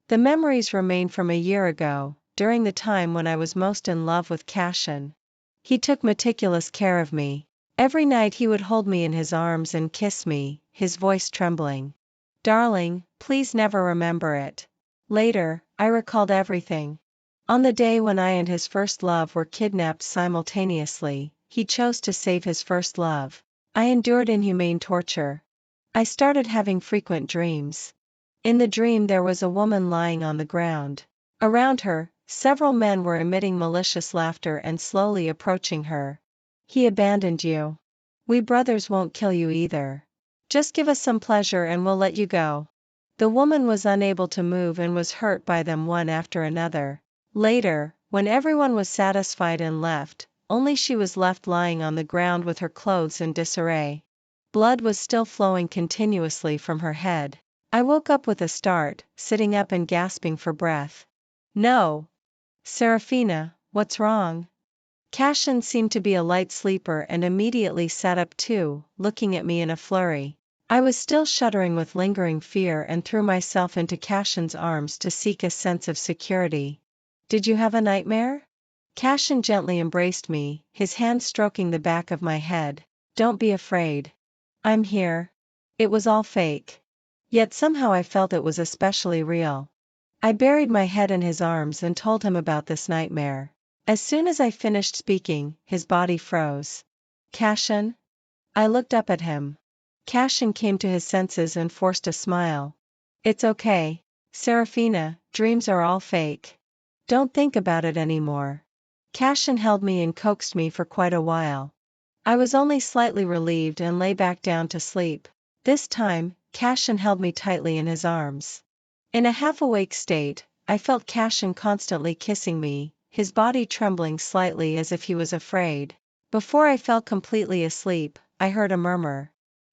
The memories remain from a year ago, during the time when I was most in love with Cashin. He took meticulous care of me. Every night he would hold me in his arms and kiss me, his voice trembling. "Darling, please never remember it." Later, I recalled everything. On the day when I and his first love were kidnapped simultaneously, he chose to save his first love. I endured inhumane torture. I started having frequent dreams. In the dream there was a woman lying on the ground. Around her, several men were emitting malicious laughter and slowly approaching her. "He abandoned you. We brothers won't kill you either. Just give us some pleasure and we'll let you go." The woman was unable to move and was hurt by them one after another. Later, when everyone was satisfied and left, only she was left lying on the ground with her clothes in disarray. Blood was still flowing continuously from her head. I woke up with a start, sitting up and gasping for breath. "No! Serafina, what's wrong?" Cashin seemed to be a light sleeper and immediately sat up too, looking at me in a flurry. I was still shuddering with lingering fear and threw myself into Cashin's arms to seek a sense of security. "Did you have a nightmare?" Cashin gently embraced me, his hand stroking the back of my head. "Don't be afraid. I'm here. It was all fake." Yet somehow I felt it was especially real. I buried my head in his arms and told him about this nightmare. As soon as I finished speaking, his body froze. "Cashin?" I looked up at him. Cashin came to his senses and forced a smile. "It's okay, Serafina, dreams are all fake. Don't think about it anymore." Cashin held me and coaxed me for quite a while. I was only slightly relieved and lay back down to sleep. This time, Cashin held me tightly in his arms. In a half-awake state, I felt Cashin constantly kissing me, his body trembling slightly as if he was afraid. Before I fell completely asleep, I heard a murmur.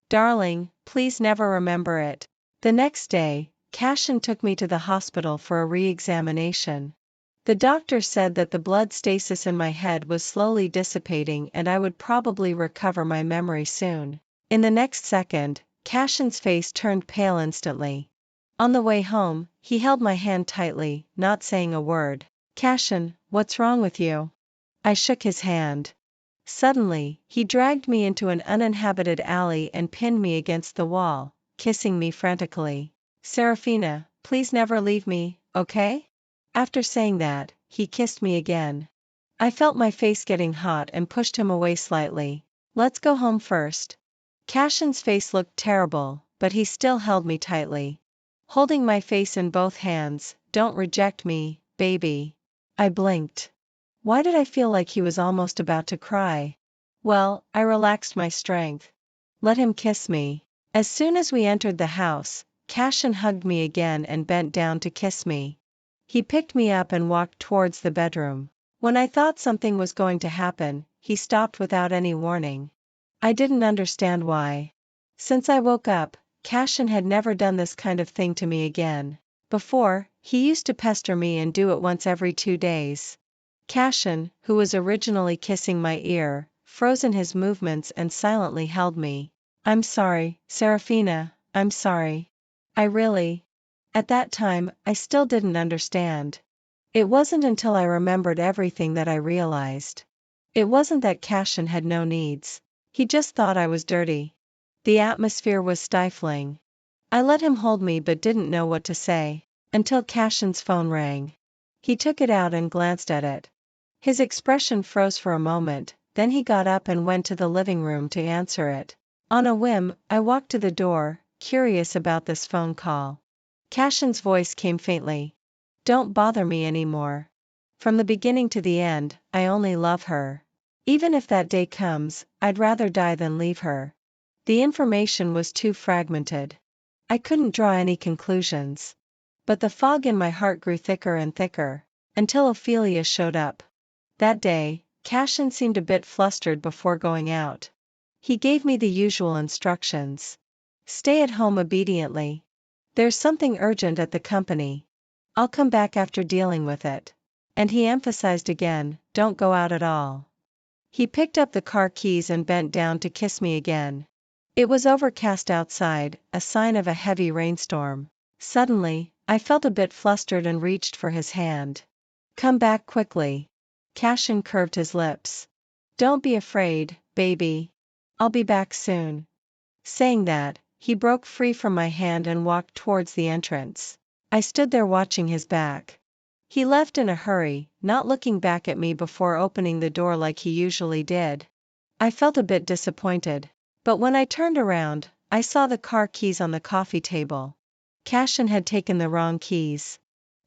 "Darling, please never remember it." The next day, Cashin took me to the hospital for a re-examination. The doctor said that the blood stasis in my head was slowly dissipating and I would probably recover my memory soon. In the next second, Cashin's face turned pale instantly. On the way home, he held my hand tightly, not saying a word. "Cashin, what's wrong with you?" I shook his hand. Suddenly, he dragged me into an uninhabited alley and pinned me against the wall, kissing me frantically. "Serafina, please never leave me, okay?" After saying that, he kissed me again. I felt my face getting hot and pushed him away slightly. "Let's go home first." Cashin's face looked terrible, but he still held me tightly. Holding my face in both hands, "Don't reject me, baby." I blinked. Why did I feel like he was almost about to cry? Well, I relaxed my strength. Let him kiss me. As soon as we entered the house, Cashin hugged me again and bent down to kiss me. He picked me up and walked towards the bedroom. When I thought something was going to happen, he stopped without any warning. I didn't understand why. Since I woke up, Cashin had never done this kind of thing to me again. Before, he used to pester me and do it once every 2 days. Cashin, who was originally kissing my ear, froze in his movements and silently held me. "I'm sorry, Serafina, I'm sorry. I really..." At that time, I still didn't understand. It wasn't until I remembered everything that I realized. It wasn't that Cashin had no needs. He just thought I was dirty. The atmosphere was stifling. I let him hold me but didn't know what to say. Until Cashin's phone rang. He took it out and glanced at it. His expression froze for a moment, then he got up and went to the living room to answer it. On a whim, I walked to the door, curious about this phone call. Cashin's voice came faintly. "Don't bother me anymore. From the beginning to the end, I only love her. Even if that day comes, I'd rather die than leave her." The information was too fragmented. I couldn't draw any conclusions. But the fog in my heart grew thicker and thicker, until Ophelia showed up. That day, Cashin seemed a bit flustered before going out. He gave me the usual instructions. "Stay at home obediently. There's something urgent at the company. I'll come back after dealing with it." And he emphasized again, "Don't go out at all." He picked up the car keys and bent down to kiss me again. It was overcast outside, a sign of a heavy rainstorm. Suddenly, I felt a bit flustered and reached for his hand. Come back quickly. Cashin curved his lips. Don't be afraid, baby. I'll be back soon. Saying that, he broke free from my hand and walked towards the entrance. I stood there watching his back. He left in a hurry, not looking back at me before opening the door like he usually did. I felt a bit disappointed. But when I turned around, I saw the car keys on the coffee table. Cashin had taken the wrong keys.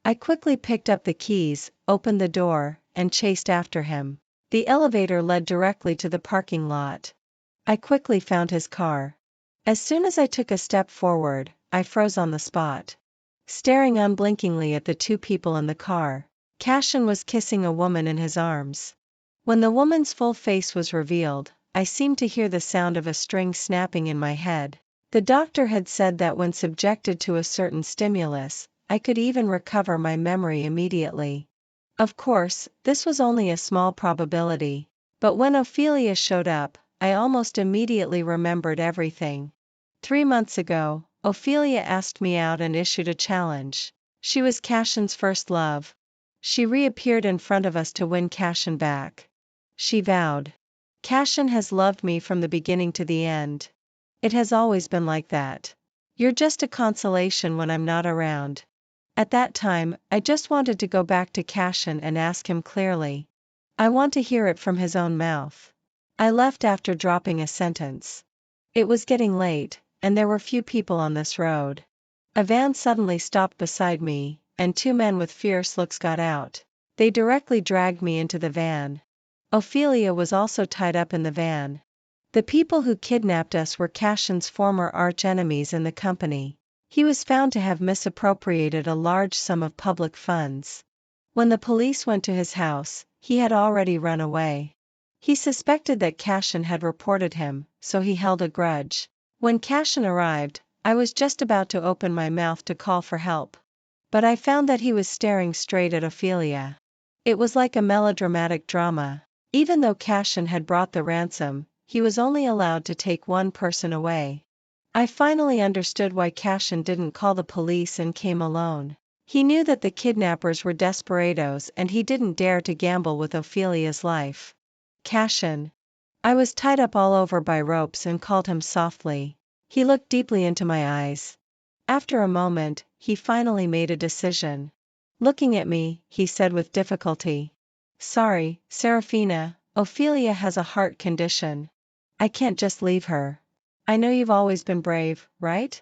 I quickly picked up the keys, opened the door, and chased after him. The elevator led directly to the parking lot. I quickly found his car. As soon as I took a step forward, I froze on the spot, staring unblinkingly at the two people in the car. Cashin was kissing a woman in his arms. When the woman's full face was revealed, I seemed to hear the sound of a string snapping in my head. The doctor had said that when subjected to a certain stimulus, I could even recover my memory immediately. Of course, this was only a small probability. But when Ophelia showed up, I almost immediately remembered everything. 3 months ago, Ophelia asked me out and issued a challenge. She was Cashin's first love. She reappeared in front of us to win Cashin back. She vowed. Cashin has loved me from the beginning to the end. It has always been like that. You're just a consolation when I'm not around. At that time, I just wanted to go back to Cashin and ask him clearly. I want to hear it from his own mouth. I left after dropping a sentence. It was getting late, and there were few people on this road. A van suddenly stopped beside me, and 2 men with fierce looks got out. They directly dragged me into the van. Ophelia was also tied up in the van. The people who kidnapped us were Cashin's former arch-enemies in the company. He was found to have misappropriated a large sum of public funds. When the police went to his house, he had already run away. He suspected that Cashin had reported him, so he held a grudge. When Cashin arrived, I was just about to open my mouth to call for help. But I found that he was staring straight at Ophelia. It was like a melodramatic drama. Even though Cashin had brought the ransom, he was only allowed to take one person away. I finally understood why Cashin didn't call the police and came alone. He knew that the kidnappers were desperados and he didn't dare to gamble with Ophelia's life. Cashin. I was tied up all over by ropes and called him softly. He looked deeply into my eyes. After a moment, he finally made a decision. Looking at me, he said with difficulty. Sorry, Serafina, Ophelia has a heart condition. I can't just leave her. I know you've always been brave, right?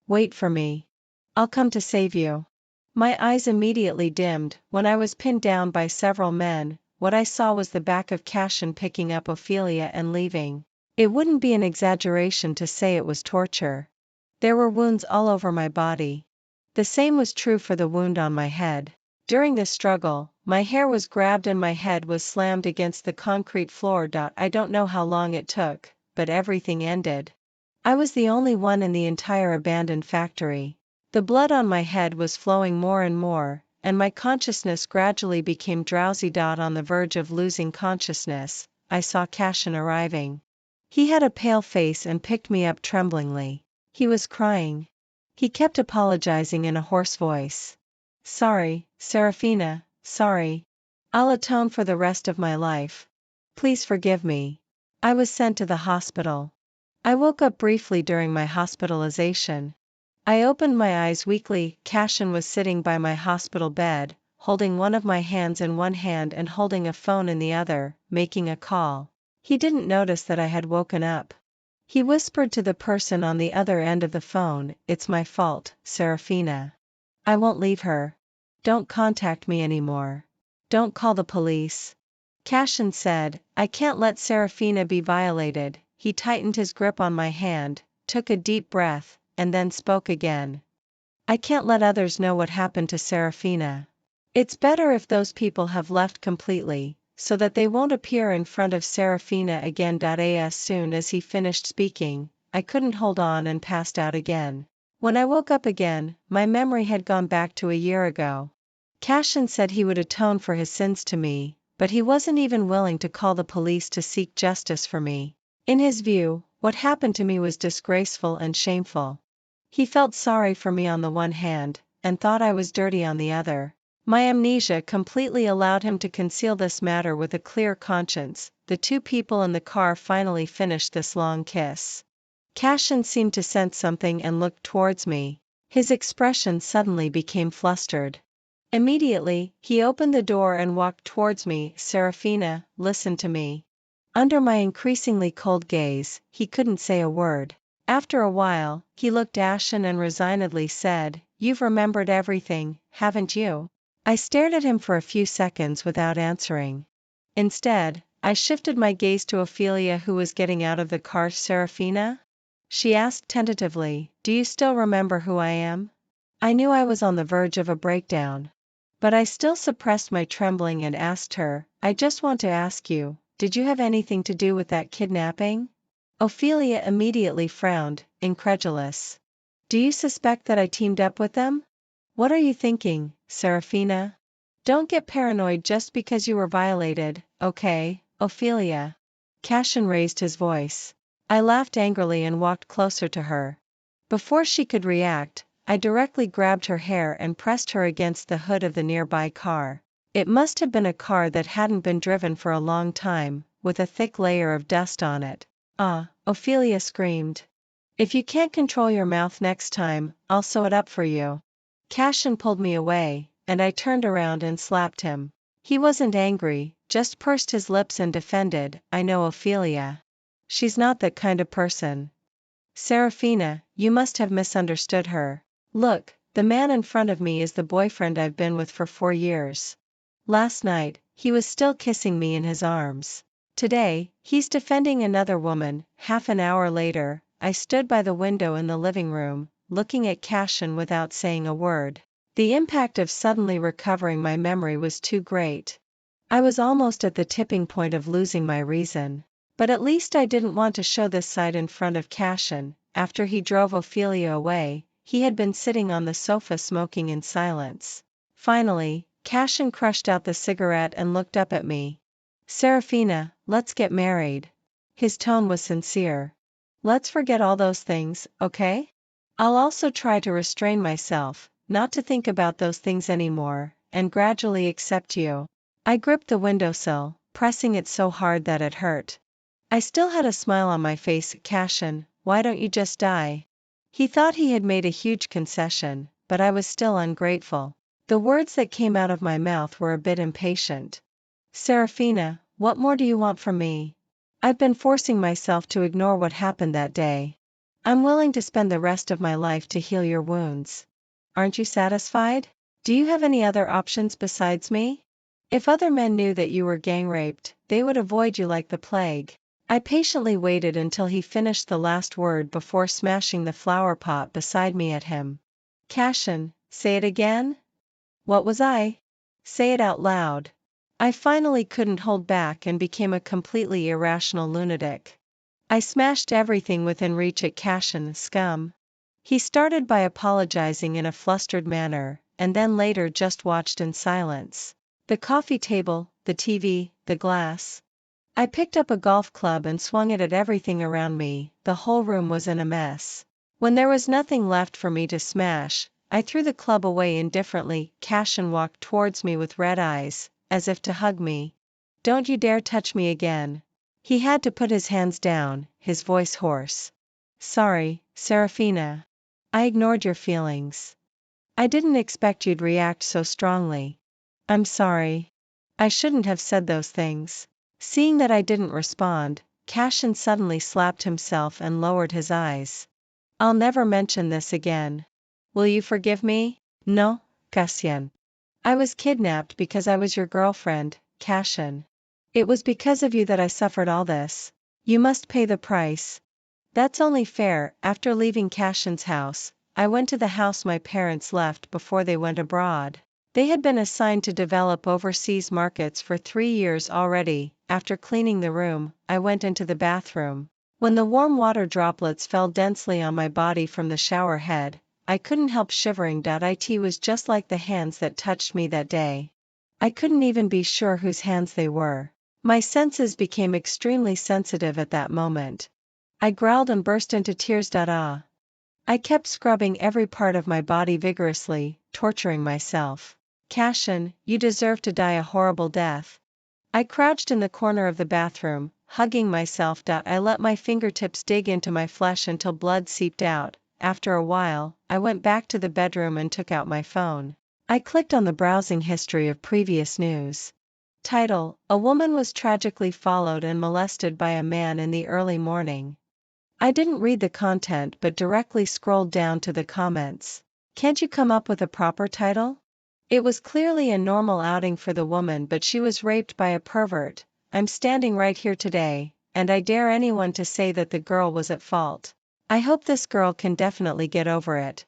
Wait for me. I'll come to save you. My eyes immediately dimmed. When I was pinned down by several men, what I saw was the back of Cashin picking up Ophelia and leaving. It wouldn't be an exaggeration to say it was torture. There were wounds all over my body. The same was true for the wound on my head. During this struggle, my hair was grabbed and my head was slammed against the concrete floor. I don't know how long it took, but everything ended. I was the only one in the entire abandoned factory. The blood on my head was flowing more and more, and my consciousness gradually became drowsy. On the verge of losing consciousness, I saw Cashin arriving. He had a pale face and picked me up tremblingly. He was crying. He kept apologizing in a hoarse voice. Sorry, Serafina, sorry. I'll atone for the rest of my life. Please forgive me. I was sent to the hospital. I woke up briefly during my hospitalization. I opened my eyes weakly. Cashin was sitting by my hospital bed, holding one of my hands in one hand and holding a phone in the other, making a call. He didn't notice that I had woken up. He whispered to the person on the other end of the phone, "It's my fault, Serafina. I won't leave her. Don't contact me anymore. Don't call the police." Cashin said, "I can't let Serafina be violated." He tightened his grip on my hand, took a deep breath, and then spoke again. "I can't let others know what happened to Serafina. It's better if those people have left completely, so that they won't appear in front of Serafina again." As soon as he finished speaking, I couldn't hold on and passed out again. When I woke up again, my memory had gone back to a year ago. Cashin said he would atone for his sins to me, but he wasn't even willing to call the police to seek justice for me. In his view, what happened to me was disgraceful and shameful. He felt sorry for me on the one hand, and thought I was dirty on the other. My amnesia completely allowed him to conceal this matter with a clear conscience. The two people in the car finally finished this long kiss. Cashin seemed to sense something and looked towards me. His expression suddenly became flustered. Immediately, he opened the door and walked towards me. Serafina, listen to me. Under my increasingly cold gaze, he couldn't say a word. After a while, he looked ashen and resignedly said, "You've remembered everything, haven't you?" I stared at him for a few seconds without answering. Instead, I shifted my gaze to Ophelia, who was getting out of the car. "Serafina?" she asked tentatively, "do you still remember who I am?" I knew I was on the verge of a breakdown. But I still suppressed my trembling and asked her, "I just want to ask you, did you have anything to do with that kidnapping?" Ophelia immediately frowned, incredulous. "Do you suspect that I teamed up with them?" "What are you thinking, Serafina? Don't get paranoid just because you were violated, okay, Ophelia?" Cashin raised his voice. I laughed angrily and walked closer to her. Before she could react, I directly grabbed her hair and pressed her against the hood of the nearby car. It must have been a car that hadn't been driven for a long time, with a thick layer of dust on it. "Ah," Ophelia screamed. "If you can't control your mouth next time, I'll sew it up for you." Cashin pulled me away, and I turned around and slapped him. He wasn't angry, just pursed his lips and defended, "I know Ophelia. She's not that kind of person. Serafina, you must have misunderstood her. Look, the man in front of me is the boyfriend I've been with for 4 years. Last night, he was still kissing me in his arms. Today, he's defending another woman." Half an hour later, I stood by the window in the living room, looking at Cashin without saying a word. The impact of suddenly recovering my memory was too great. I was almost at the tipping point of losing my reason. But at least I didn't want to show this side in front of Cashin. After he drove Ophelia away, he had been sitting on the sofa smoking in silence. Finally, Cashin crushed out the cigarette and looked up at me. "Serafina, let's get married." His tone was sincere. "Let's forget all those things, okay? I'll also try to restrain myself, not to think about those things anymore, and gradually accept you." I gripped the windowsill, pressing it so hard that it hurt. I still had a smile on my face. "Cashin, why don't you just die?" He thought he had made a huge concession, but I was still ungrateful. The words that came out of my mouth were a bit impatient. "Serafina, what more do you want from me? I've been forcing myself to ignore what happened that day. I'm willing to spend the rest of my life to heal your wounds. Aren't you satisfied? Do you have any other options besides me? If other men knew that you were gang raped, they would avoid you like the plague." I patiently waited until he finished the last word before smashing the flower pot beside me at him. "Cashin, say it again? What was I? Say it out loud." I finally couldn't hold back and became a completely irrational lunatic. I smashed everything within reach at Cashin. "Scum." He started by apologizing in a flustered manner, and then later just watched in silence. The coffee table, the TV, the glass. I picked up a golf club and swung it at everything around me. The whole room was in a mess. When there was nothing left for me to smash, I threw the club away indifferently. Cashin walked towards me with red eyes, as if to hug me. "Don't you dare touch me again." He had to put his hands down, his voice hoarse. "Sorry, Serafina. I ignored your feelings. I didn't expect you'd react so strongly. I'm sorry. I shouldn't have said those things." Seeing that I didn't respond, Cashin suddenly slapped himself and lowered his eyes. "I'll never mention this again. Will you forgive me?" "No, Cashin. I was kidnapped because I was your girlfriend, Cashin. It was because of you that I suffered all this. You must pay the price." "That's only fair." After leaving Cashin's house, I went to the house my parents left before they went abroad. They had been assigned to develop overseas markets for 3 years already. After cleaning the room, I went into the bathroom. When the warm water droplets fell densely on my body from the shower head, I couldn't help shivering. It was just like the hands that touched me that day. I couldn't even be sure whose hands they were. My senses became extremely sensitive at that moment. I growled and burst into tears. I kept scrubbing every part of my body vigorously, torturing myself. Cashin, you deserve to die a horrible death. I crouched in the corner of the bathroom, hugging myself. I let my fingertips dig into my flesh until blood seeped out. After a while, I went back to the bedroom and took out my phone. I clicked on the browsing history of previous news. Title: A woman was tragically followed and molested by a man in the early morning. I didn't read the content but directly scrolled down to the comments. Can't you come up with a proper title? It was clearly a normal outing for the woman, but she was raped by a pervert. I'm standing right here today, and I dare anyone to say that the girl was at fault. I hope this girl can definitely get over it.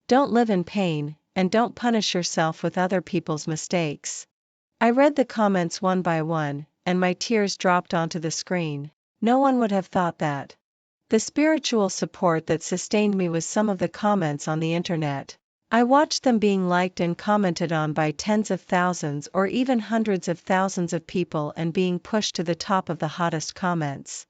Don't live in pain, and don't punish yourself with other people's mistakes. I read the comments one by one, and my tears dropped onto the screen. No one would have thought that. The spiritual support that sustained me was some of the comments on the internet. I watched them being liked and commented on by tens of thousands or even hundreds of thousands of people and being pushed to the top of the hottest comments.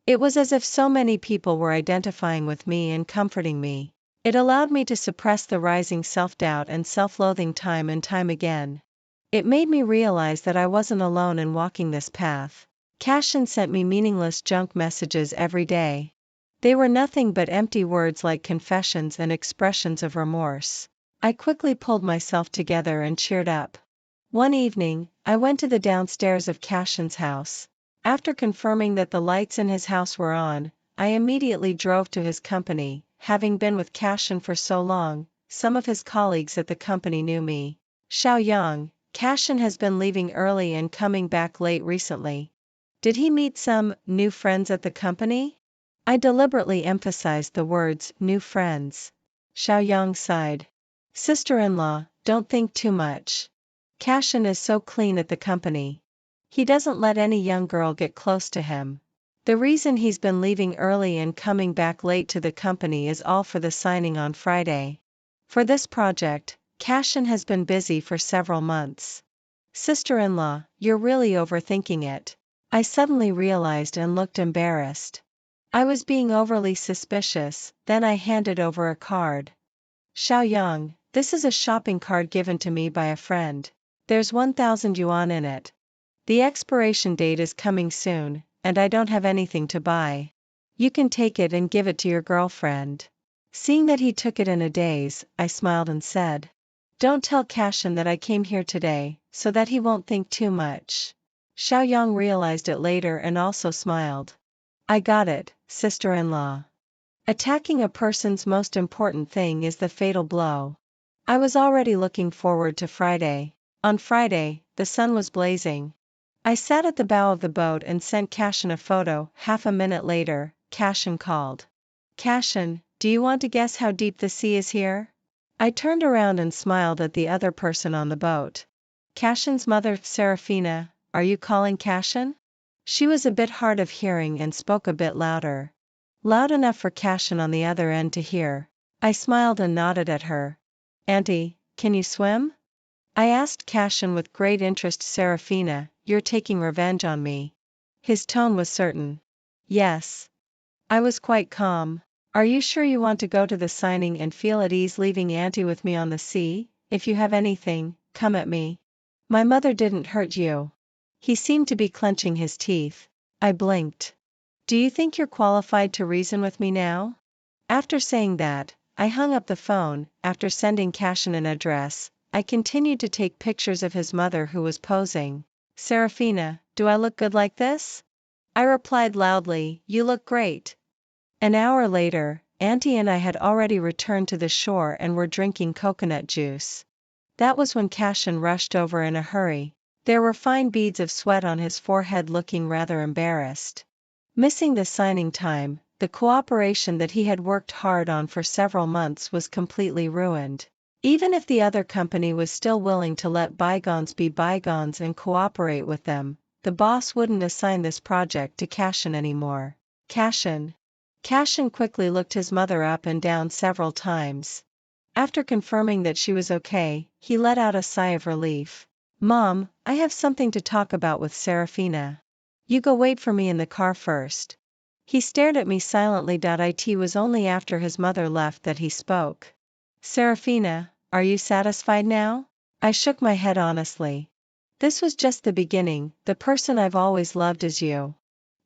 It was as if so many people were identifying with me and comforting me. It allowed me to suppress the rising self-doubt and self-loathing time and time again. It made me realize that I wasn't alone in walking this path. Cashin sent me meaningless junk messages every day. They were nothing but empty words like confessions and expressions of remorse. I quickly pulled myself together and cheered up. One evening, I went to the downstairs of Cashin's house. After confirming that the lights in his house were on, I immediately drove to his company. Having been with Cashin for so long, some of his colleagues at the company knew me. Xiaoyang, Cashin has been leaving early and coming back late recently. Did he meet some new friends at the company? I deliberately emphasized the words new friends. Xiaoyang sighed. Sister-in-law, don't think too much. Cashin is so clean at the company. He doesn't let any young girl get close to him. The reason he's been leaving early and coming back late to the company is all for the signing on Friday. For this project, Cashin has been busy for several months. Sister-in-law, you're really overthinking it. I suddenly realized and looked embarrassed. I was being overly suspicious. Then I handed over a card. Xiaoyang, this is a shopping card given to me by a friend. There's 1,000 yuan in it. The expiration date is coming soon, and I don't have anything to buy. You can take it and give it to your girlfriend. Seeing that he took it in a daze, I smiled and said, don't tell Cashin that I came here today, so that he won't think too much. Xiaoyang realized it later and also smiled. I got it, sister-in-law. Attacking a person's most important thing is the fatal blow. I was already looking forward to Friday. On Friday, the sun was blazing. I sat at the bow of the boat and sent Cashin a photo. Half a minute later, Cashin called. Cashin, do you want to guess how deep the sea is here? I turned around and smiled at the other person on the boat. Cashin's mother, Serafina, are you calling Cashin? She was a bit hard of hearing and spoke a bit louder. Loud enough for Cashin on the other end to hear. I smiled and nodded at her. Auntie, can you swim? I asked Cashin with great interest. Serafina, you're taking revenge on me. His tone was certain. Yes. I was quite calm. Are you sure you want to go to the signing and feel at ease leaving Auntie with me on the sea? If you have anything, come at me. My mother didn't hurt you. He seemed to be clenching his teeth. I blinked. Do you think you're qualified to reason with me now? After saying that, I hung up the phone. After sending Cashin an address, I continued to take pictures of his mother who was posing. Serafina, do I look good like this? I replied loudly, you look great. An hour later, Auntie and I had already returned to the shore and were drinking coconut juice. That was when Cashin rushed over in a hurry. There were fine beads of sweat on his forehead, looking rather embarrassed. Missing the signing time, the cooperation that he had worked hard on for several months was completely ruined. Even if the other company was still willing to let bygones be bygones and cooperate with them, the boss wouldn't assign this project to Cashin anymore. Cashin. Cashin quickly looked his mother up and down several times. After confirming that she was okay, he let out a sigh of relief. Mom, I have something to talk about with Serafina. You go wait for me in the car first. He stared at me silently. It was only after his mother left that he spoke. Serafina, are you satisfied now? I shook my head honestly. This was just the beginning. The person I've always loved is you.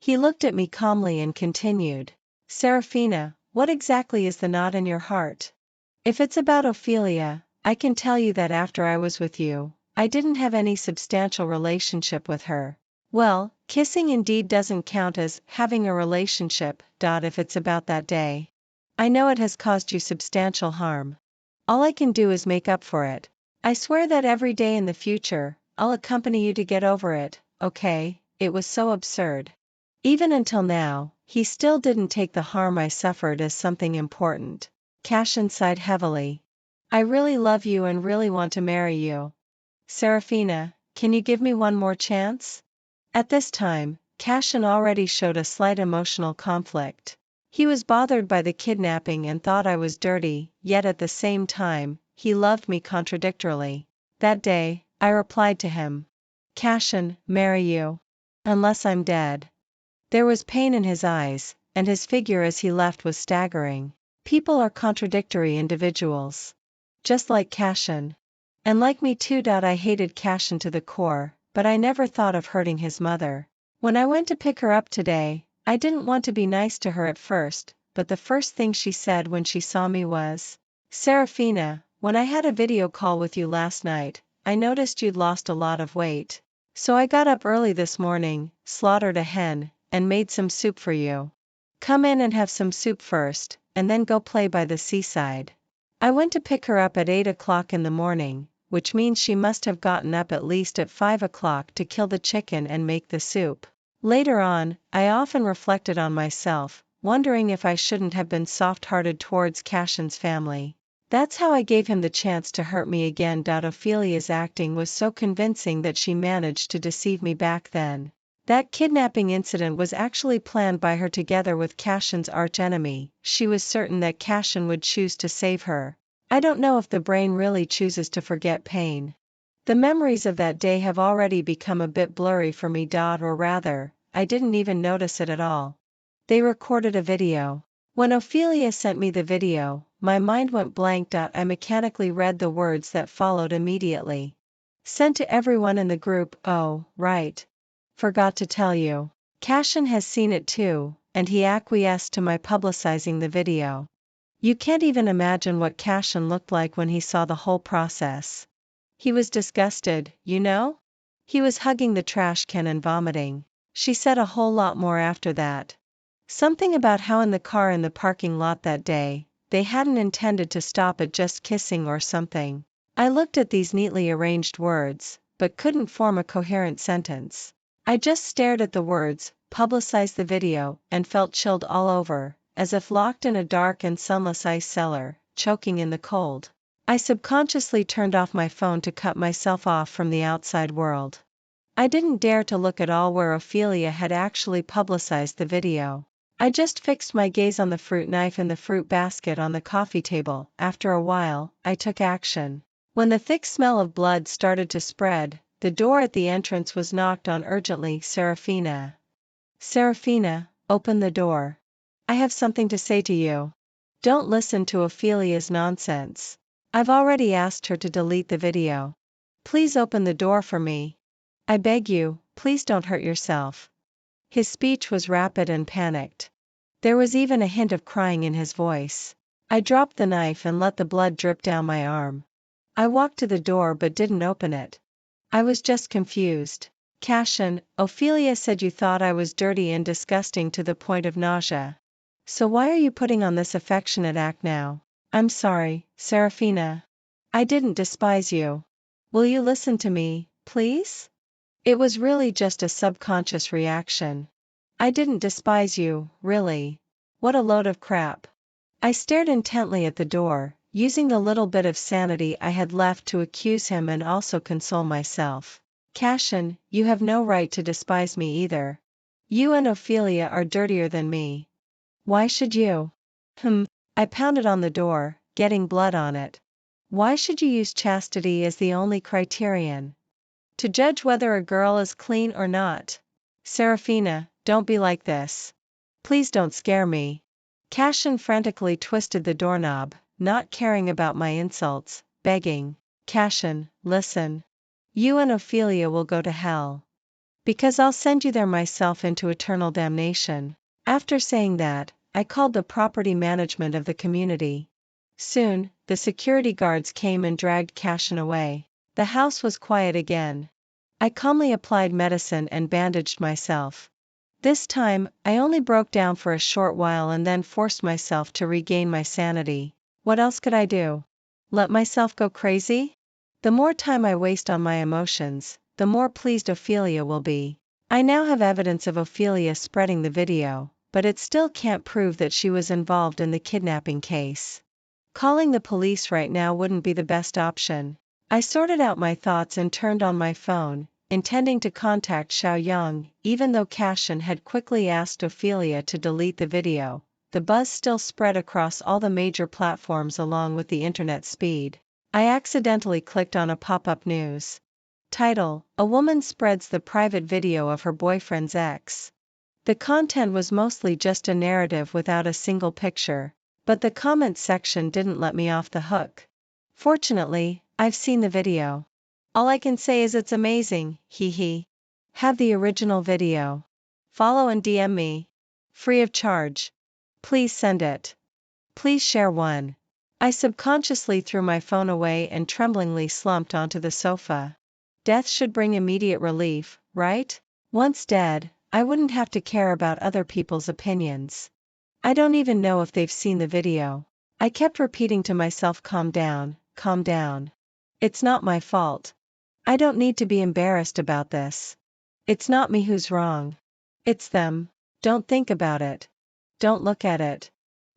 He looked at me calmly and continued. Serafina, what exactly is the knot in your heart? If it's about Ophelia, I can tell you that after I was with you, I didn't have any substantial relationship with her. Well, kissing indeed doesn't count as having a relationship. If it's about that day. I know it has caused you substantial harm. All I can do is make up for it. I swear that every day in the future, I'll accompany you to get over it, okay? It was so absurd. Even until now, he still didn't take the harm I suffered as something important. Cashin sighed heavily. I really love you and really want to marry you. Serafina, can you give me one more chance? At this time, Cashin already showed a slight emotional conflict. He was bothered by the kidnapping and thought I was dirty, yet at the same time, he loved me contradictorily. That day, I replied to him. Cashin, marry you. Unless I'm dead. There was pain in his eyes, and his figure as he left was staggering. People are contradictory individuals. Just like Cashin. And like me too. I hated Cashin to the core, but I never thought of hurting his mother. When I went to pick her up today, I didn't want to be nice to her at first, but the first thing she said when she saw me was, Serafina, when I had a video call with you last night, I noticed you'd lost a lot of weight. So I got up early this morning, slaughtered a hen, and made some soup for you. Come in and have some soup first, and then go play by the seaside. I went to pick her up at 8 o'clock in the morning, which means she must have gotten up at least at 5 o'clock to kill the chicken and make the soup. Later on, I often reflected on myself, wondering if I shouldn't have been soft-hearted towards Cashin's family. That's how I gave him the chance to hurt me again. Ophelia's acting was so convincing that she managed to deceive me back then. That kidnapping incident was actually planned by her together with Cashin's archenemy. She was certain that Cashin would choose to save her. I don't know if the brain really chooses to forget pain. The memories of that day have already become a bit blurry for me. Or rather, I didn't even notice it at all. They recorded a video. When Ophelia sent me the video, my mind went blank. I mechanically read the words that followed immediately. Sent to everyone in the group. Oh, right. Forgot to tell you. Cashin has seen it too, and he acquiesced to my publicizing the video. You can't even imagine what Cashin looked like when he saw the whole process. He was disgusted, you know? He was hugging the trash can and vomiting. She said a whole lot more after that. Something about how in the car in the parking lot that day, they hadn't intended to stop at just kissing or something. I looked at these neatly arranged words, but couldn't form a coherent sentence. I just stared at the words, publicized the video, and felt chilled all over, as if locked in a dark and sunless ice cellar, choking in the cold. I subconsciously turned off my phone to cut myself off from the outside world. I didn't dare to look at all where Ophelia had actually publicized the video. I just fixed my gaze on the fruit knife in the fruit basket on the coffee table. After a while, I took action. When the thick smell of blood started to spread, the door at the entrance was knocked on urgently. Serafina. Serafina, open the door. I have something to say to you. Don't listen to Ophelia's nonsense. I've already asked her to delete the video. Please open the door for me. I beg you, please don't hurt yourself. His speech was rapid and panicked. There was even a hint of crying in his voice. I dropped the knife and let the blood drip down my arm. I walked to the door but didn't open it. I was just confused. Cashin, Ophelia said you thought I was dirty and disgusting to the point of nausea. So why are you putting on this affectionate act now? I'm sorry, Serafina. I didn't despise you. Will you listen to me, please? It was really just a subconscious reaction. I didn't despise you, really. What a load of crap. I stared intently at the door, using the little bit of sanity I had left to accuse him and also console myself. Cashin, you have no right to despise me either. You and Ophelia are dirtier than me. Why should you? I pounded on the door, getting blood on it. Why should you use chastity as the only criterion to judge whether a girl is clean or not? Serafina, don't be like this. Please don't scare me. Cashin frantically twisted the doorknob, not caring about my insults, begging. Cashin, listen. You and Ophelia will go to hell. Because I'll send you there myself into eternal damnation. After saying that, I called the property management of the community. Soon, the security guards came and dragged Cashin away. The house was quiet again. I calmly applied medicine and bandaged myself. This time, I only broke down for a short while and then forced myself to regain my sanity. What else could I do? Let myself go crazy? The more time I waste on my emotions, the more pleased Ophelia will be. I now have evidence of Ophelia spreading the video, but it still can't prove that she was involved in the kidnapping case. Calling the police right now wouldn't be the best option. I sorted out my thoughts and turned on my phone, intending to contact Xiaoyang. Even though Cashin had quickly asked Ophelia to delete the video, the buzz still spread across all the major platforms along with the internet speed. I accidentally clicked on a pop-up news. Title: A woman spreads the private video of her boyfriend's ex. The content was mostly just a narrative without a single picture, but the comments section didn't let me off the hook. Fortunately, I've seen the video. All I can say is it's amazing, hee. Have the original video. Follow and DM me. Free of charge. Please send it. Please share one. I subconsciously threw my phone away and tremblingly slumped onto the sofa. Death should bring immediate relief, right? Once dead, I wouldn't have to care about other people's opinions. I don't even know if they've seen the video. I kept repeating to myself, calm down, calm down. It's not my fault. I don't need to be embarrassed about this. It's not me who's wrong. It's them. Don't think about it. Don't look at it.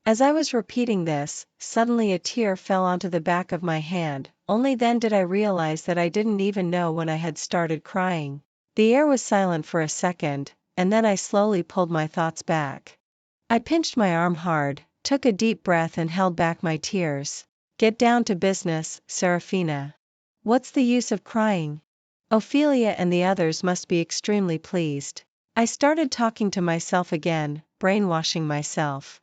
As I was repeating this, suddenly a tear fell onto the back of my hand. Only then did I realize that I didn't even know when I had started crying. The air was silent for a second, and then I slowly pulled my thoughts back. I pinched my arm hard, took a deep breath and held back my tears. Get down to business, Serafina. What's the use of crying? Ophelia and the others must be extremely pleased. I started talking to myself again, brainwashing myself.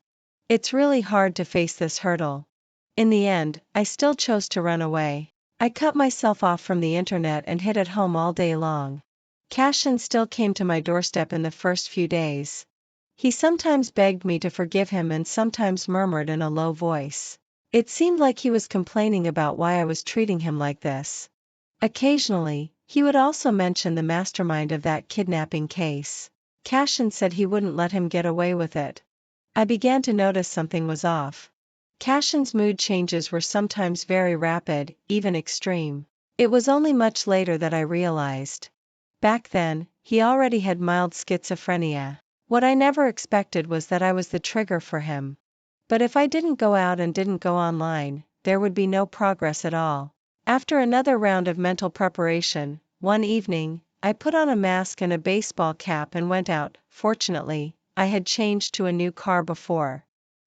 It's really hard to face this hurdle. In the end, I still chose to run away. I cut myself off from the internet and hid at home all day long. Cashin still came to my doorstep in the first few days. He sometimes begged me to forgive him and sometimes murmured in a low voice. It seemed like he was complaining about why I was treating him like this. Occasionally, he would also mention the mastermind of that kidnapping case. Cashin said he wouldn't let him get away with it. I began to notice something was off. Cashin's mood changes were sometimes very rapid, even extreme. It was only much later that I realized. Back then, he already had mild schizophrenia. What I never expected was that I was the trigger for him. But if I didn't go out and didn't go online, there would be no progress at all. After another round of mental preparation, one evening, I put on a mask and a baseball cap and went out. Fortunately, I had changed to a new car before.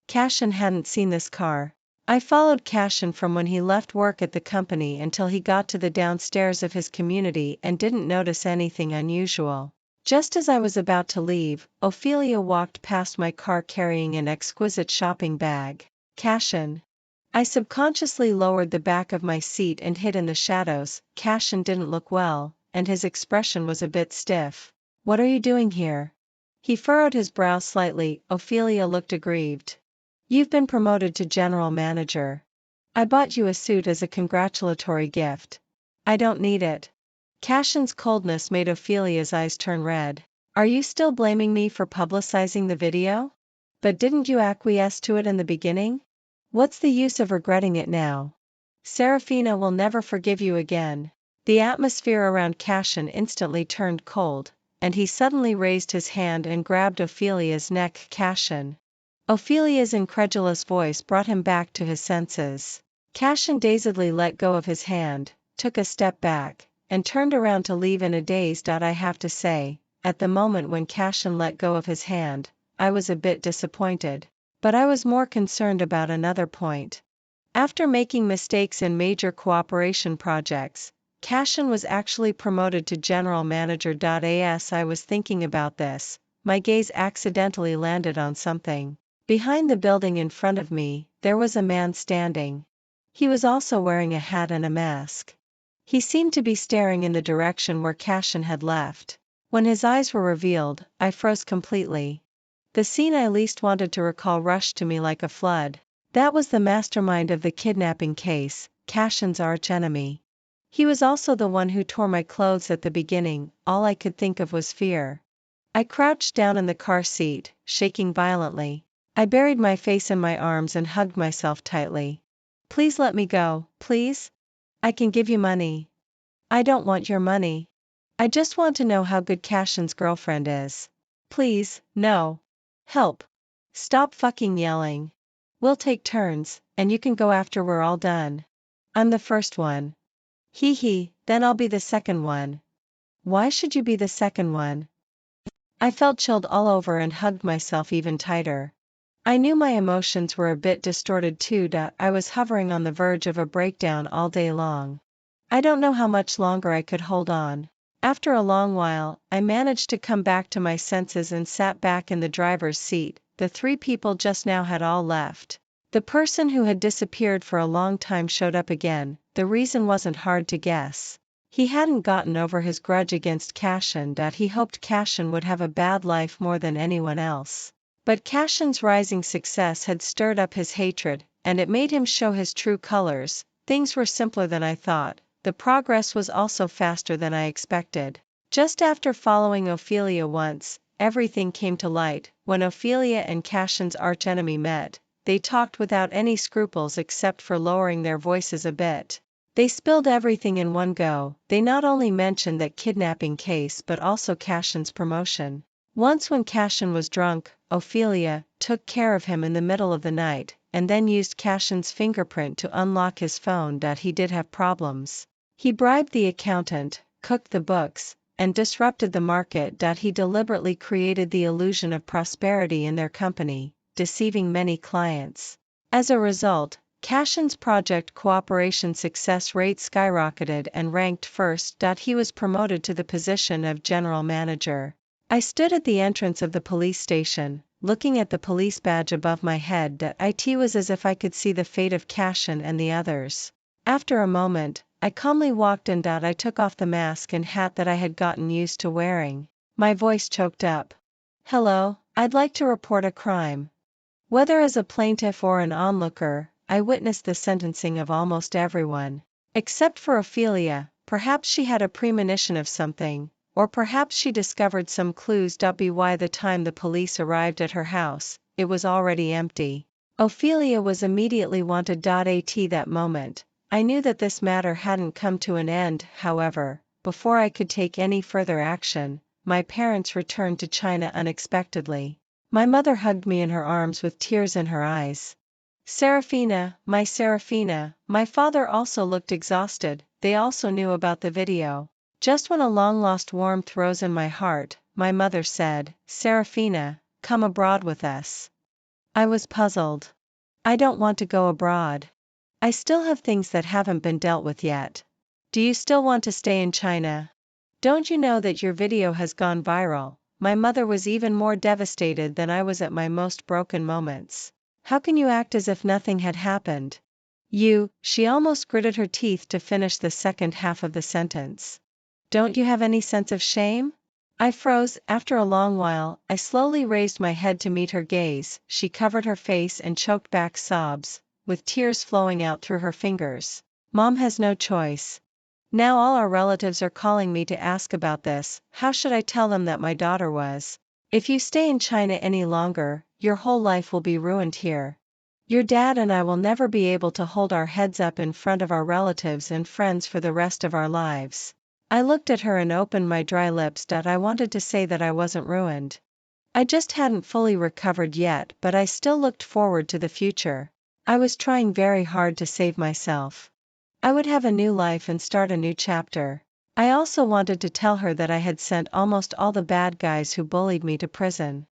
Cashin hadn't seen this car. I followed Cashin from when he left work at the company until he got to the downstairs of his community and didn't notice anything unusual. Just as I was about to leave, Ophelia walked past my car carrying an exquisite shopping bag. Cashin. I subconsciously lowered the back of my seat and hid in the shadows. Cashin didn't look well, and his expression was a bit stiff. What are you doing here? He furrowed his brow slightly. Ophelia looked aggrieved. You've been promoted to general manager. I bought you a suit as a congratulatory gift. I don't need it. Cashin's coldness made Ophelia's eyes turn red. Are you still blaming me for publicizing the video? But didn't you acquiesce to it in the beginning? What's the use of regretting it now? Serafina will never forgive you again. The atmosphere around Cashin instantly turned cold, and he suddenly raised his hand and grabbed Ophelia's neck. Cashin. Ophelia's incredulous voice brought him back to his senses. Cashin dazedly let go of his hand, took a step back, and turned around to leave in a daze. I have to say, at the moment when Cashin let go of his hand, I was a bit disappointed. But I was more concerned about another point. After making mistakes in major cooperation projects, Cashin was actually promoted to general manager. As I was thinking about this, my gaze accidentally landed on something. Behind the building in front of me, there was a man standing. He was also wearing a hat and a mask. He seemed to be staring in the direction where Cashin had left. When his eyes were revealed, I froze completely. The scene I least wanted to recall rushed to me like a flood. That was the mastermind of the kidnapping case, Cashin's archenemy. He was also the one who tore my clothes at the beginning. All I could think of was fear. I crouched down in the car seat, shaking violently. I buried my face in my arms and hugged myself tightly. Please let me go, please? I can give you money. I don't want your money. I just want to know how good Cashin's girlfriend is. Please, no. Help. Stop fucking yelling. We'll take turns, and you can go after we're all done. I'm the first one. Hee hee, then I'll be the second one. Why should you be the second one? I felt chilled all over and hugged myself even tighter. I knew my emotions were a bit distorted too. I was hovering on the verge of a breakdown all day long. I don't know how much longer I could hold on. After a long while, I managed to come back to my senses and sat back in the driver's seat. The 3 people just now had all left. The person who had disappeared for a long time showed up again. The reason wasn't hard to guess. He hadn't gotten over his grudge against Cashin. He hoped Cashin would have a bad life more than anyone else. But Cashin's rising success had stirred up his hatred, and it made him show his true colors. Things were simpler than I thought. The progress was also faster than I expected. Just after following Ophelia once, everything came to light. When Ophelia and Cashin's archenemy met, they talked without any scruples except for lowering their voices a bit. They spilled everything in one go. They not only mentioned that kidnapping case but also Cashin's promotion. Once when Cashin was drunk, Ophelia took care of him in the middle of the night, and then used Cashin's fingerprint to unlock his phone. He did have problems. He bribed the accountant, cooked the books, and disrupted the market. He deliberately created the illusion of prosperity in their company, deceiving many clients. As a result, Cashin's project cooperation success rate skyrocketed and ranked first. He was promoted to the position of general manager. I stood at the entrance of the police station, looking at the police badge above my head. It was as if I could see the fate of Cashin and the others. After a moment, I calmly walked in. I took off the mask and hat that I had gotten used to wearing. My voice choked up. Hello, I'd like to report a crime. Whether as a plaintiff or an onlooker, I witnessed the sentencing of almost everyone. Except for Ophelia. Perhaps she had a premonition of something, or perhaps she discovered some clues. By the time the police arrived at her house, it was already empty. Ophelia was immediately wanted. At that moment, I knew that this matter hadn't come to an end. However, before I could take any further action, my parents returned to China unexpectedly. My mother hugged me in her arms with tears in her eyes. Serafina, my father also looked exhausted. They also knew about the video. Just when a long-lost warmth rose in my heart, my mother said, Serafina, come abroad with us. I was puzzled. I don't want to go abroad. I still have things that haven't been dealt with yet. Do you still want to stay in China? Don't you know that your video has gone viral? My mother was even more devastated than I was at my most broken moments. How can you act as if nothing had happened? She almost gritted her teeth to finish the second half of the sentence. Don't you have any sense of shame? I froze. After a long while, I slowly raised my head to meet her gaze. She covered her face and choked back sobs, with tears flowing out through her fingers. Mom has no choice. Now all our relatives are calling me to ask about this. How should I tell them that my daughter was? If you stay in China any longer, your whole life will be ruined here. Your dad and I will never be able to hold our heads up in front of our relatives and friends for the rest of our lives. I looked at her and opened my dry lips. I wanted to say that I wasn't ruined. I just hadn't fully recovered yet, but I still looked forward to the future. I was trying very hard to save myself. I would have a new life and start a new chapter. I also wanted to tell her that I had sent almost all the bad guys who bullied me to prison.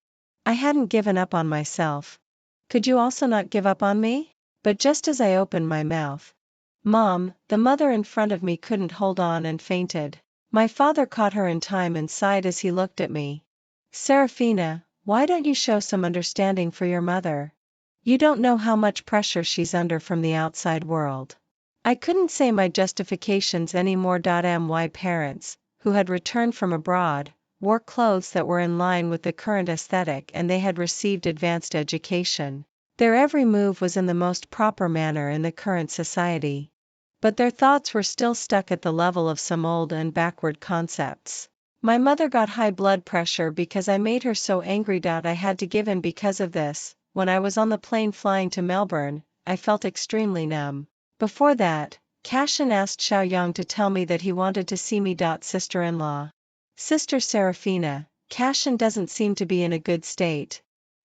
I hadn't given up on myself. Could you also not give up on me? But just as I opened my mouth, Mom, the mother in front of me couldn't hold on and fainted. My father caught her in time and sighed as he looked at me. Serafina, why don't you show some understanding for your mother? You don't know how much pressure she's under from the outside world. I couldn't say my justifications anymore. My parents, who had returned from abroad, wore clothes that were in line with the current aesthetic, and they had received advanced education. Their every move was in the most proper manner in the current society. But their thoughts were still stuck at the level of some old and backward concepts. My mother got high blood pressure because I made her so angry. I had to give in because of this. When I was on the plane flying to Melbourne, I felt extremely numb. Before that, Cashin asked Xiaoyang to tell me that he wanted to see me. Sister-in-law. Sister Serafina, Cashin doesn't seem to be in a good state.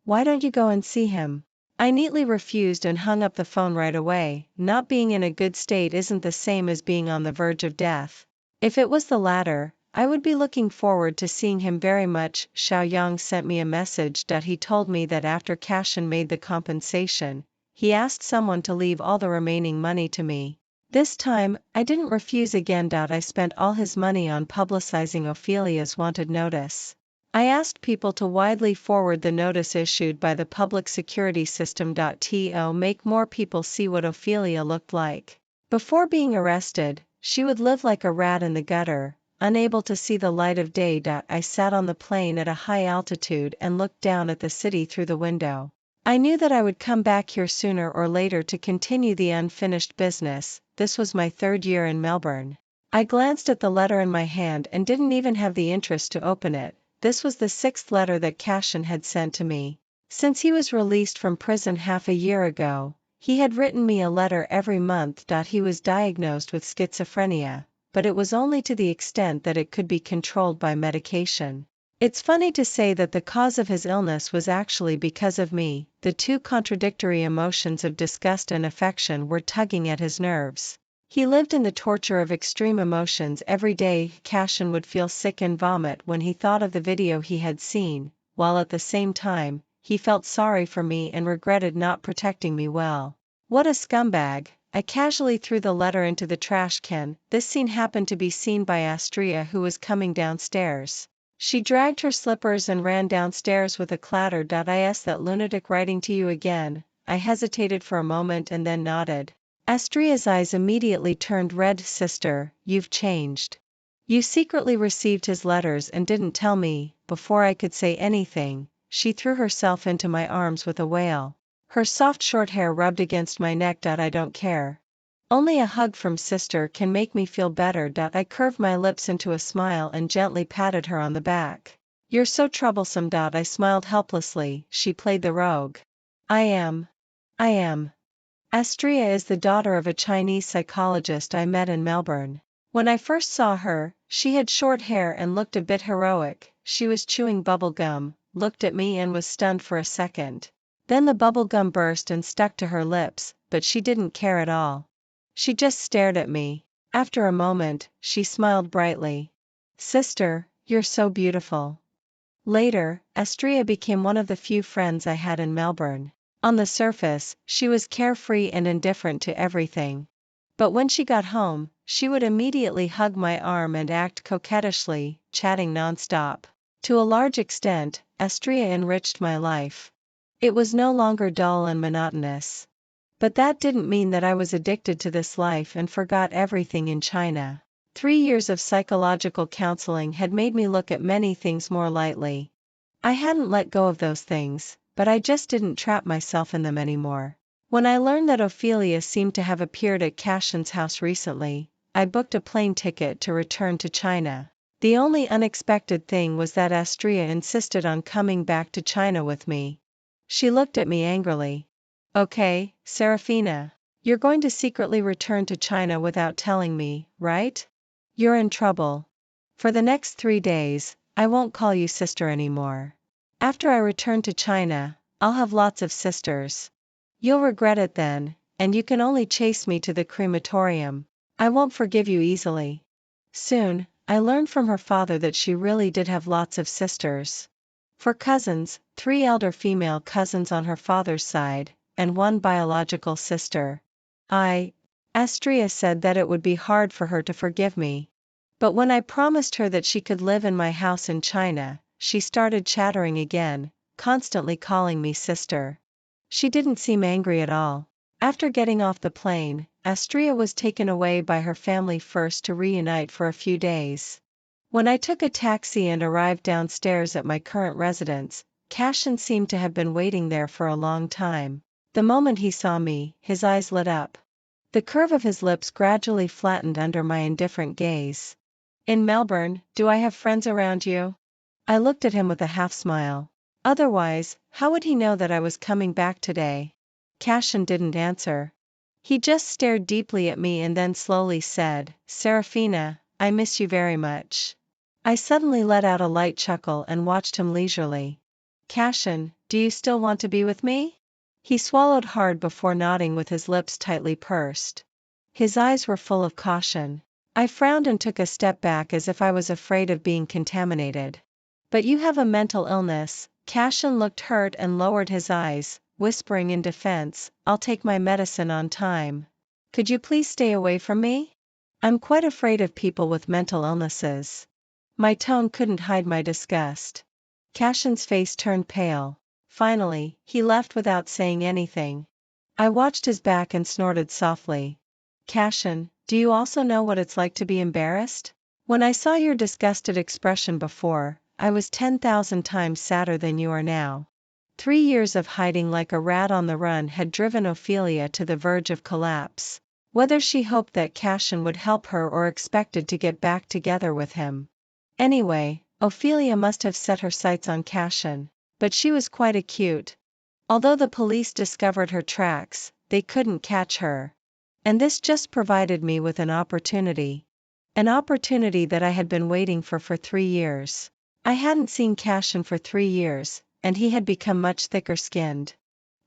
Why don't you go and see him? I neatly refused and hung up the phone right away. Not being in a good state isn't the same as being on the verge of death. If it was the latter, I would be looking forward to seeing him very much. Xiaoyang sent me a message. He told me that after Cashin made the compensation, he asked someone to leave all the remaining money to me. This time, I didn't refuse again. I spent all his money on publicizing Ophelia's wanted notice. I asked people to widely forward the notice issued by the public security system. To make more people see what Ophelia looked like. Before being arrested, she would live like a rat in the gutter, unable to see the light of day. I sat on the plane at a high altitude and looked down at the city through the window. I knew that I would come back here sooner or later to continue the unfinished business. This was my 3rd year in Melbourne. I glanced at the letter in my hand and didn't even have the interest to open it. This was the 6th letter that Cashin had sent to me. Since he was released from prison half a year ago, he had written me a letter every month. He was diagnosed with schizophrenia, but it was only to the extent that it could be controlled by medication. It's funny to say that the cause of his illness was actually because of me. The two contradictory emotions of disgust and affection were tugging at his nerves. He lived in the torture of extreme emotions every day. Cashin would feel sick and vomit when he thought of the video he had seen, while at the same time, he felt sorry for me and regretted not protecting me well. What a scumbag! I casually threw the letter into the trash can. This scene happened to be seen by Astria, who was coming downstairs. She dragged her slippers and ran downstairs with a clatter. Is that lunatic writing to you again? I hesitated for a moment and then nodded. Astria's eyes immediately turned red. Sister, you've changed. You secretly received his letters and didn't tell me. Before I could say anything, she threw herself into my arms with a wail. Her soft short hair rubbed against my neck. I don't care. Only a hug from sister can make me feel better. I curved my lips into a smile and gently patted her on the back. You're so troublesome. I smiled helplessly. She played the rogue. I am. Astria is the daughter of a Chinese psychologist I met in Melbourne. When I first saw her, she had short hair and looked a bit heroic. She was chewing bubble gum, looked at me and was stunned for a second. Then the bubble gum burst and stuck to her lips, but she didn't care at all. She just stared at me. After a moment, she smiled brightly. Sister, you're so beautiful. Later, Astria became one of the few friends I had in Melbourne. On the surface, she was carefree and indifferent to everything. But when she got home, she would immediately hug my arm and act coquettishly, chatting nonstop. To a large extent, Astria enriched my life. It was no longer dull and monotonous. But that didn't mean that I was addicted to this life and forgot everything in China. 3 years of psychological counseling had made me look at many things more lightly. I hadn't let go of those things, but I just didn't trap myself in them anymore. When I learned that Ophelia seemed to have appeared at Cashin's house recently, I booked a plane ticket to return to China. The only unexpected thing was that Astria insisted on coming back to China with me. She looked at me angrily. Okay, Serafina. You're going to secretly return to China without telling me, right? You're in trouble. For the next 3 days, I won't call you sister anymore. After I return to China, I'll have lots of sisters. You'll regret it then, and you can only chase me to the crematorium. I won't forgive you easily. Soon, I learned from her father that she really did have lots of sisters. For cousins, 3 elder female cousins on her father's side, and 1 biological sister. Astria said that it would be hard for her to forgive me. But when I promised her that she could live in my house in China, she started chattering again, constantly calling me sister. She didn't seem angry at all. After getting off the plane, Astria was taken away by her family first to reunite for a few days. When I took a taxi and arrived downstairs at my current residence, Cashin seemed to have been waiting there for a long time. The moment he saw me, his eyes lit up. The curve of his lips gradually flattened under my indifferent gaze. In Melbourne, do I have friends around you? I looked at him with a half-smile. Otherwise, how would he know that I was coming back today? Cashin didn't answer. He just stared deeply at me and then slowly said, Serafina, I miss you very much. I suddenly let out a light chuckle and watched him leisurely. Cashin, do you still want to be with me? He swallowed hard before nodding with his lips tightly pursed. His eyes were full of caution. I frowned and took a step back as if I was afraid of being contaminated. But you have a mental illness. Cashin looked hurt and lowered his eyes, whispering in defense, I'll take my medicine on time. Could you please stay away from me? I'm quite afraid of people with mental illnesses. My tone couldn't hide my disgust. Cashin's face turned pale. Finally, he left without saying anything. I watched his back and snorted softly. Cashin, do you also know what it's like to be embarrassed? When I saw your disgusted expression before, I was 10,000 times sadder than you are now. 3 years of hiding like a rat on the run had driven Ophelia to the verge of collapse. Whether she hoped that Cashin would help her or expected to get back together with him. Anyway, Ophelia must have set her sights on Cashin, but she was quite acute. Although the police discovered her tracks, they couldn't catch her. And this just provided me with an opportunity. An opportunity that I had been waiting for 3 years. I hadn't seen Cashin for 3 years, and he had become much thicker-skinned.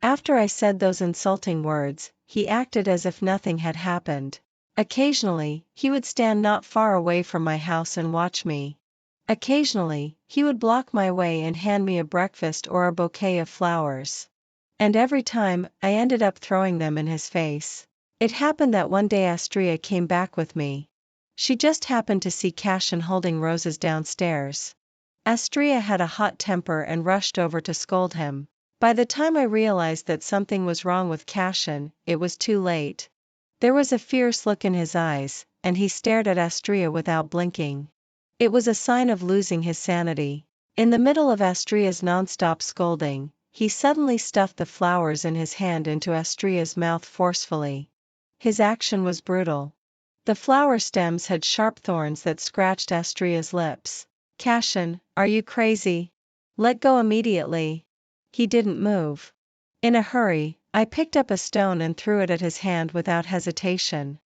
After I said those insulting words, he acted as if nothing had happened. Occasionally, he would stand not far away from my house and watch me. Occasionally, he would block my way and hand me a breakfast or a bouquet of flowers. And every time, I ended up throwing them in his face. It happened that one day Astria came back with me. She just happened to see Cashin holding roses downstairs. Astria had a hot temper and rushed over to scold him. By the time I realized that something was wrong with Cashin, it was too late. There was a fierce look in his eyes, and he stared at Astria without blinking. It was a sign of losing his sanity. In the middle of Astria's non-stop scolding, he suddenly stuffed the flowers in his hand into Astria's mouth forcefully. His action was brutal. The flower stems had sharp thorns that scratched Astria's lips. Cashin, are you crazy? Let go immediately. He didn't move. In a hurry, I picked up a stone and threw it at his hand without hesitation.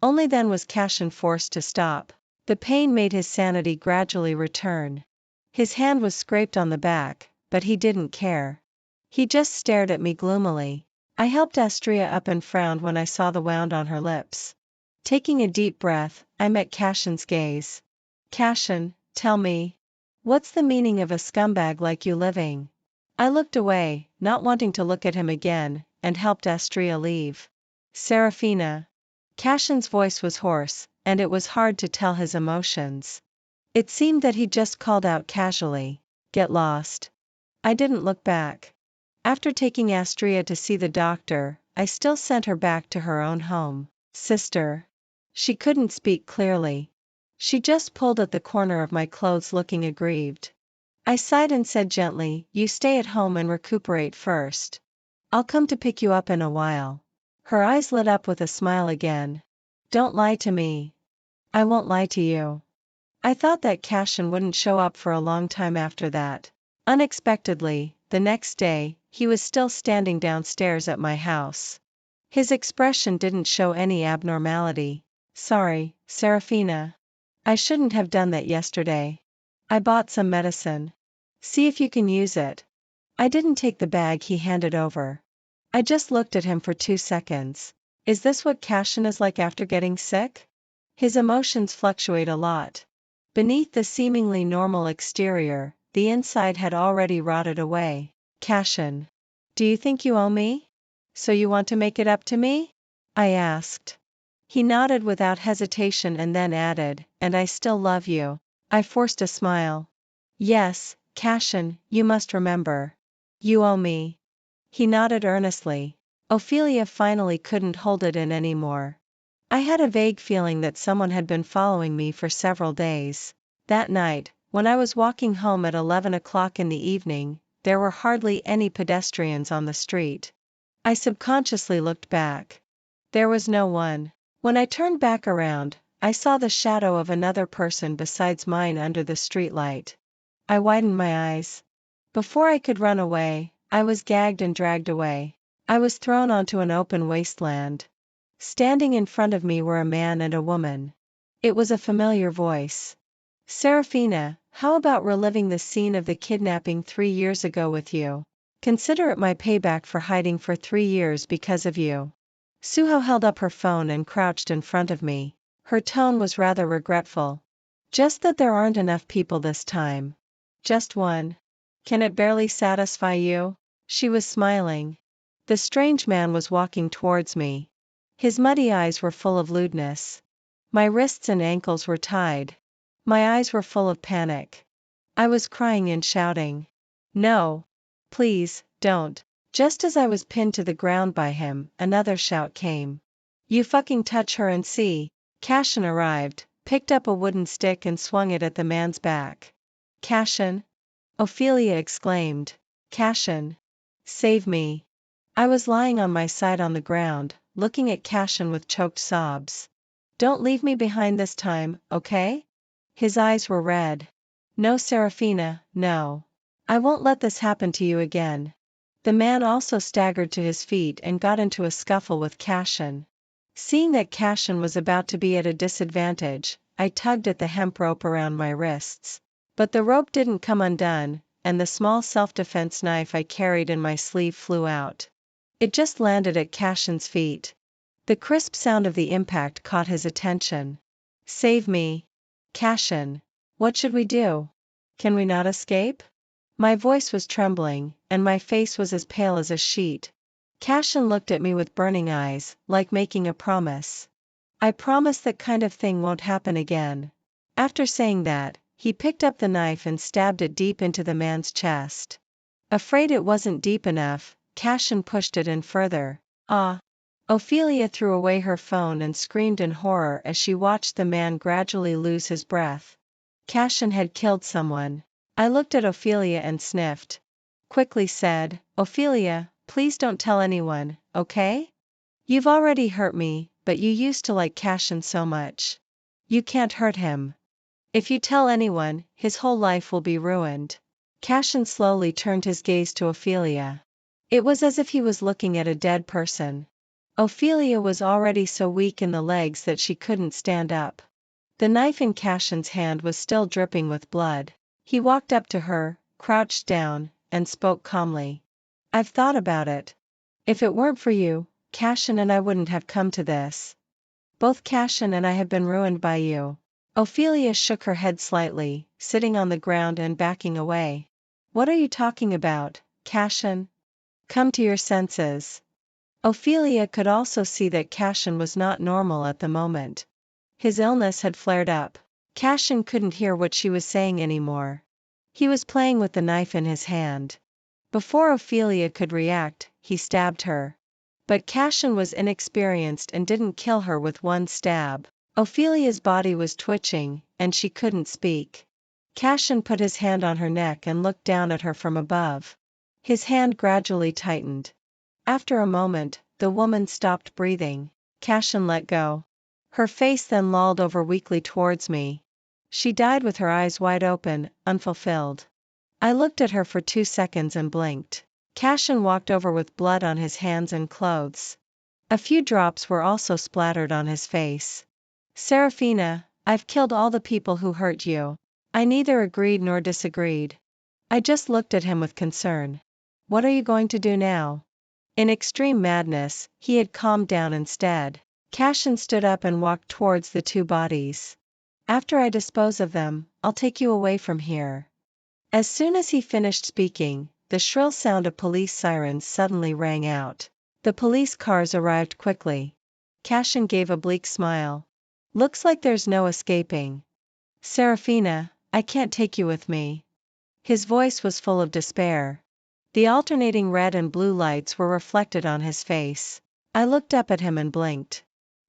Only then was Cashin forced to stop. The pain made his sanity gradually return. His hand was scraped on the back, but he didn't care. He just stared at me gloomily. I helped Astria up and frowned when I saw the wound on her lips. Taking a deep breath, I met Cashin's gaze. Cashin, tell me. What's the meaning of a scumbag like you living? I looked away, not wanting to look at him again, and helped Astria leave. Serafina. Cashin's voice was hoarse, and it was hard to tell his emotions. It seemed that he just called out casually, get lost. I didn't look back. After taking Astria to see the doctor, I still sent her back to her own home. Sister. She couldn't speak clearly. She just pulled at the corner of my clothes looking aggrieved. I sighed and said gently, you stay at home and recuperate first. I'll come to pick you up in a while. Her eyes lit up with a smile again. Don't lie to me. I won't lie to you. I thought that Cashin wouldn't show up for a long time after that. Unexpectedly, the next day, he was still standing downstairs at my house. His expression didn't show any abnormality. Sorry, Serafina. I shouldn't have done that yesterday. I bought some medicine. See if you can use it. I didn't take the bag he handed over. I just looked at him for 2 seconds. Is this what Cashin is like after getting sick? His emotions fluctuate a lot. Beneath the seemingly normal exterior, the inside had already rotted away. Cashin. Do you think you owe me? So you want to make it up to me? I asked. He nodded without hesitation and then added, and I still love you. I forced a smile. Yes, Cashin, you must remember. You owe me. He nodded earnestly. Ophelia finally couldn't hold it in anymore. I had a vague feeling that someone had been following me for several days. That night, when I was walking home at 11 o'clock in the evening, there were hardly any pedestrians on the street. I subconsciously looked back. There was no one. When I turned back around, I saw the shadow of another person besides mine under the streetlight. I widened my eyes. Before I could run away, I was gagged and dragged away. I was thrown onto an open wasteland. Standing in front of me were a man and a woman. It was a familiar voice. Serafina, how about reliving the scene of the kidnapping 3 years ago with you? Consider it my payback for hiding for 3 years because of you. Suho held up her phone and crouched in front of me. Her tone was rather regretful. Just that there aren't enough people this time. Just one. Can it barely satisfy you? She was smiling. The strange man was walking towards me. His muddy eyes were full of lewdness. My wrists and ankles were tied. My eyes were full of panic. I was crying and shouting. No. Please, don't. Just as I was pinned to the ground by him, another shout came. You fucking touch her and see. Cashin arrived, picked up a wooden stick and swung it at the man's back. Cashin? Ophelia exclaimed. Cashin. Save me. I was lying on my side on the ground, looking at Cashin with choked sobs. Don't leave me behind this time, okay? His eyes were red. No, Serafina, no. I won't let this happen to you again. The man also staggered to his feet and got into a scuffle with Cashin. Seeing that Cashin was about to be at a disadvantage, I tugged at the hemp rope around my wrists. But the rope didn't come undone, and the small self-defense knife I carried in my sleeve flew out. It just landed at Cashin's feet. The crisp sound of the impact caught his attention. Save me. Cashin. What should we do? Can we not escape? My voice was trembling, and my face was as pale as a sheet. Cashin looked at me with burning eyes, like making a promise. I promise that kind of thing won't happen again. After saying that, he picked up the knife and stabbed it deep into the man's chest. Afraid it wasn't deep enough, Cashin pushed it in further. Ah! Ophelia threw away her phone and screamed in horror as she watched the man gradually lose his breath. Cashin had killed someone. I looked at Ophelia and sniffed. Quickly said, Ophelia, please don't tell anyone, okay? You've already hurt me, but you used to like Cashin so much. You can't hurt him. If you tell anyone, his whole life will be ruined. Cashin slowly turned his gaze to Ophelia. It was as if he was looking at a dead person. Ophelia was already so weak in the legs that she couldn't stand up. The knife in Cashin's hand was still dripping with blood. He walked up to her, crouched down, and spoke calmly. I've thought about it. If it weren't for you, Cashin and I wouldn't have come to this. Both Cashin and I have been ruined by you. Ophelia shook her head slightly, sitting on the ground and backing away. What are you talking about, Cashin? Come to your senses. Ophelia could also see that Cashin was not normal at the moment. His illness had flared up. Cashin couldn't hear what she was saying anymore. He was playing with the knife in his hand. Before Ophelia could react, he stabbed her. But Cashin was inexperienced and didn't kill her with one stab. Ophelia's body was twitching, and she couldn't speak. Cashin put his hand on her neck and looked down at her from above. His hand gradually tightened. After a moment, the woman stopped breathing. Cashin let go. Her face then lolled over weakly towards me. She died with her eyes wide open, unfulfilled. I looked at her for 2 seconds and blinked. Cashin walked over with blood on his hands and clothes. A few drops were also splattered on his face. Serafina, I've killed all the people who hurt you. I neither agreed nor disagreed. I just looked at him with concern. What are you going to do now? In extreme madness, he had calmed down instead. Cashin stood up and walked towards the 2 bodies. After I dispose of them, I'll take you away from here. As soon as he finished speaking, the shrill sound of police sirens suddenly rang out. The police cars arrived quickly. Cashin gave a bleak smile. Looks like there's no escaping. Serafina, I can't take you with me. His voice was full of despair. The alternating red and blue lights were reflected on his face. I looked up at him and blinked.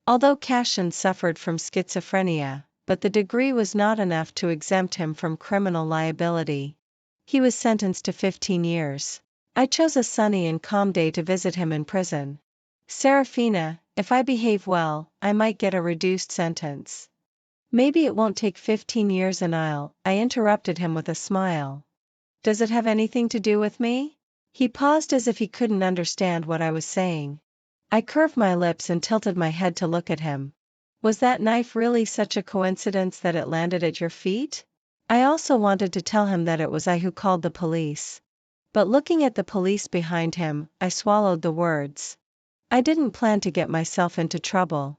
Although Cashin suffered from schizophrenia, but the degree was not enough to exempt him from criminal liability. He was sentenced to 15 years. I chose a sunny and calm day to visit him in prison. Serafina, if I behave well, I might get a reduced sentence. Maybe it won't take 15 years and I interrupted him with a smile. Does it have anything to do with me? He paused as if he couldn't understand what I was saying. I curved my lips and tilted my head to look at him. Was that knife really such a coincidence that it landed at your feet? I also wanted to tell him that it was I who called the police. But looking at the police behind him, I swallowed the words. I didn't plan to get myself into trouble.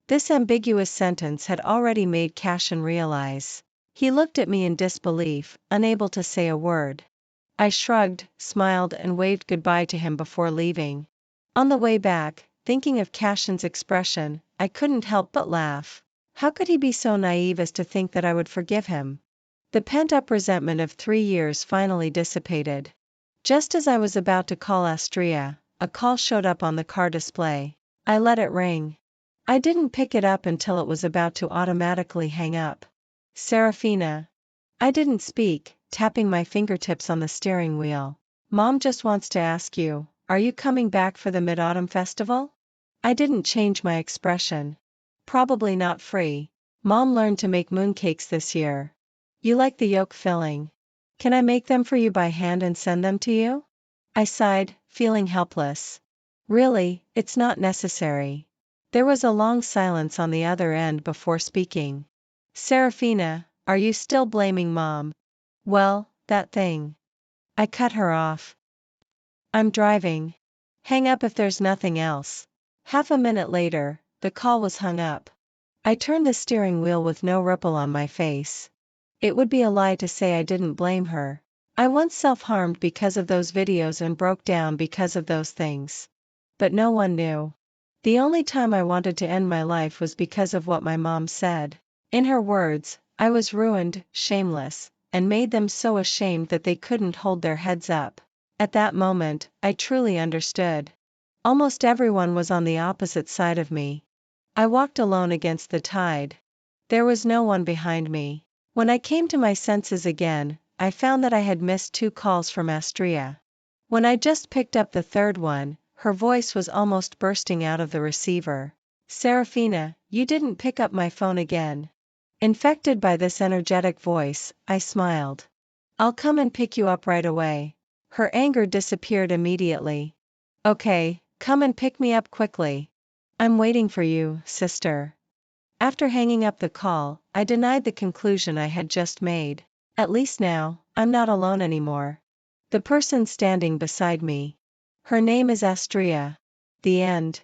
This ambiguous sentence had already made Cashin realize. He looked at me in disbelief, unable to say a word. I shrugged, smiled and waved goodbye to him before leaving. On the way back, thinking of Cashin's expression, I couldn't help but laugh. How could he be so naive as to think that I would forgive him? The pent-up resentment of 3 years finally dissipated. Just as I was about to call Astria, a call showed up on the car display. I let it ring. I didn't pick it up until it was about to automatically hang up. Serafina. I didn't speak, tapping my fingertips on the steering wheel. Mom just wants to ask you, are you coming back for the Mid-Autumn Festival? I didn't change my expression. Probably not free. Mom learned to make mooncakes this year. You like the yolk filling. Can I make them for you by hand and send them to you? I sighed, feeling helpless. Really, it's not necessary. There was a long silence on the other end before speaking. Serafina, are you still blaming Mom? Well, that thing. I cut her off. I'm driving. Hang up if there's nothing else. Half a minute later, the call was hung up. I turned the steering wheel with no ripple on my face. It would be a lie to say I didn't blame her. I once self-harmed because of those videos and broke down because of those things. But no one knew. The only time I wanted to end my life was because of what my mom said. In her words, I was ruined, shameless, and made them so ashamed that they couldn't hold their heads up. At that moment, I truly understood. Almost everyone was on the opposite side of me. I walked alone against the tide. There was no one behind me. When I came to my senses again, I found that I had missed 2 calls from Astria. When I just picked up the third one, her voice was almost bursting out of the receiver. Serafina, you didn't pick up my phone again. Infected by this energetic voice, I smiled. I'll come and pick you up right away. Her anger disappeared immediately. Okay, come and pick me up quickly. I'm waiting for you, sister. After hanging up the call, I denied the conclusion I had just made. At least now, I'm not alone anymore. The person standing beside me. Her name is Astria. The end.